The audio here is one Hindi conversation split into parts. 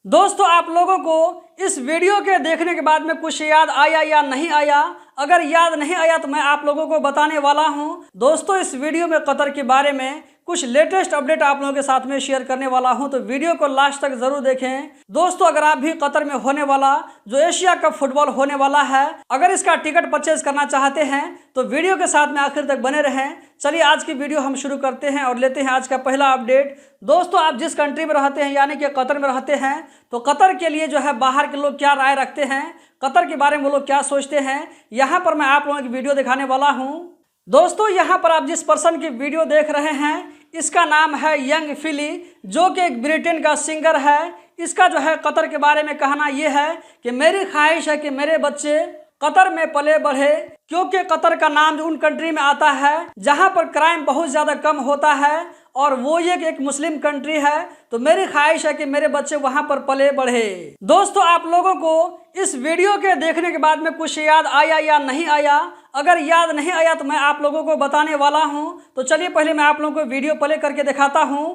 दोस्तों, आप लोगों को इस वीडियो के देखने के बाद में कुछ याद आया या नहीं आया? अगर याद नहीं आया तो मैं आप लोगों को बताने वाला हूं। दोस्तों, इस वीडियो में कतर के बारे में कुछ लेटेस्ट अपडेट आप लोगों के साथ में शेयर करने वाला हूं, तो वीडियो को लास्ट तक जरूर देखें। दोस्तों, अगर आप भी कतर में होने वाला जो एशिया कप फुटबॉल होने वाला है, अगर इसका टिकट परचेज करना चाहते हैं तो वीडियो के साथ में आखिर तक बने रहें। चलिए आज की वीडियो हम शुरू करते हैं और लेते हैं आज का पहला अपडेट। दोस्तों, आप जिस कंट्री में रहते हैं यानी कि कतर में रहते हैं, तो कतर के लिए जो है बाहर के लोग क्या राय रखते हैं, कतर के बारे में वो लोग क्या सोचते हैं, यहाँ पर मैं आप लोगों की वीडियो दिखाने वाला हूँ। दोस्तों, यहाँ पर आप जिस पर्सन की वीडियो देख रहे हैं इसका नाम है यंग फिली, जो कि एक ब्रिटेन का सिंगर है। इसका जो है कतर के बारे में कहना यह है कि मेरी ख्वाहिश है कि मेरे बच्चे कतर में पले बढ़े, क्योंकि कतर का नाम जो उन कंट्री में आता है जहां पर क्राइम बहुत ज़्यादा कम होता है और वो ये एक मुस्लिम कंट्री है, तो मेरी ख्वाहिश है कि मेरे बच्चे वहां पर पले बढ़े। दोस्तों, आप लोगों को इस वीडियो के देखने के बाद में कुछ याद आया या नहीं आया? अगर याद नहीं आया तो मैं आप लोगों को बताने वाला हूं। तो चलिए पहले मैं आप लोगों को वीडियो प्ले करके दिखाता हूं।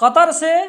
कतर से,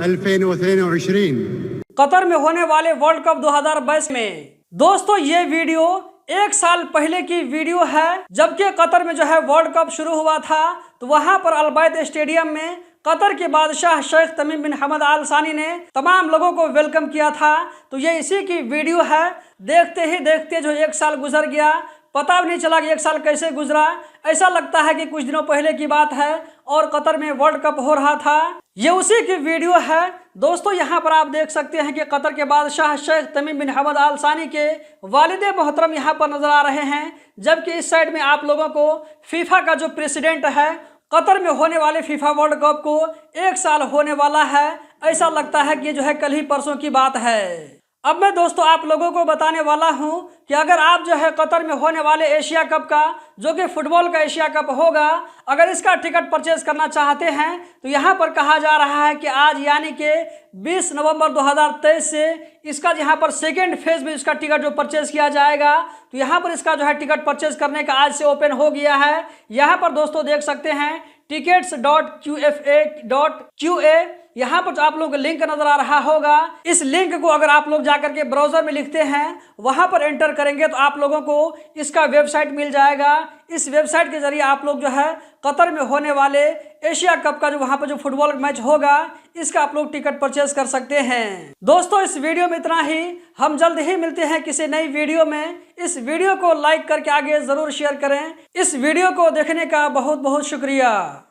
2022। कतर में होने वाले वर्ल्ड कप 2022 में। दोस्तों, ये वीडियो एक साल पहले की वीडियो है, जबकि कतर में जो है वर्ल्ड कप शुरू हुआ था, तो वहां पर अल बैत स्टेडियम में कतर के बादशाह शेख तमीम बिन हमद आल सानी ने तमाम लोगों को वेलकम किया था। तो ये इसी की वीडियो है। देखते ही देखते जो एक साल गुजर गया, पता भी नहीं चला कि एक साल कैसे गुजरा। ऐसा लगता है कि कुछ दिनों पहले की बात है और कतर में वर्ल्ड कप हो रहा था। ये उसी की वीडियो है। दोस्तों, यहाँ पर आप देख सकते हैं कि कतर के बादशाह शेख तमीम बिन हमद आल सानी के वालिद मोहतरम यहाँ पर नजर आ रहे हैं, जबकि इस साइड में आप लोगों को फीफा का जो प्रेसिडेंट है, कतर में होने वाले फीफा वर्ल्ड कप को एक साल होने वाला है। ऐसा लगता है कि ये जो है कल ही परसों की बात है। अब मैं दोस्तों आप लोगों को बताने वाला हूं कि अगर आप जो है कतर में होने वाले एशिया कप का, जो कि फुटबॉल का एशिया कप होगा, अगर इसका टिकट परचेज करना चाहते हैं तो यहाँ पर कहा जा रहा है कि आज यानी कि 20 नवंबर 2023 से इसका यहाँ पर सेकेंड फेज में इसका टिकट जो परचेज किया जाएगा, तो यहाँ पर इसका जो है टिकट परचेज करने का आज से ओपन हो गया है। यहाँ पर दोस्तों देख सकते हैं tickets.qfa.qa, यहाँ पर आप लोगों को लिंक नजर आ रहा होगा। इस लिंक को अगर आप लोग जाकर के ब्राउजर में लिखते हैं, वहां पर एंटर करेंगे तो आप लोगों को इसका वेबसाइट मिल जाएगा। इस वेबसाइट के जरिए आप लोग जो है कतर में होने वाले एशिया कप का जो वहां पर जो फुटबॉल मैच होगा, इसका आप लोग टिकट परचेज कर सकते हैं। दोस्तों, इस वीडियो में इतना ही। हम जल्द ही मिलते हैं किसी नई वीडियो में। इस वीडियो को लाइक करके आगे जरूर शेयर करें। इस वीडियो को देखने का बहुत बहुत शुक्रिया।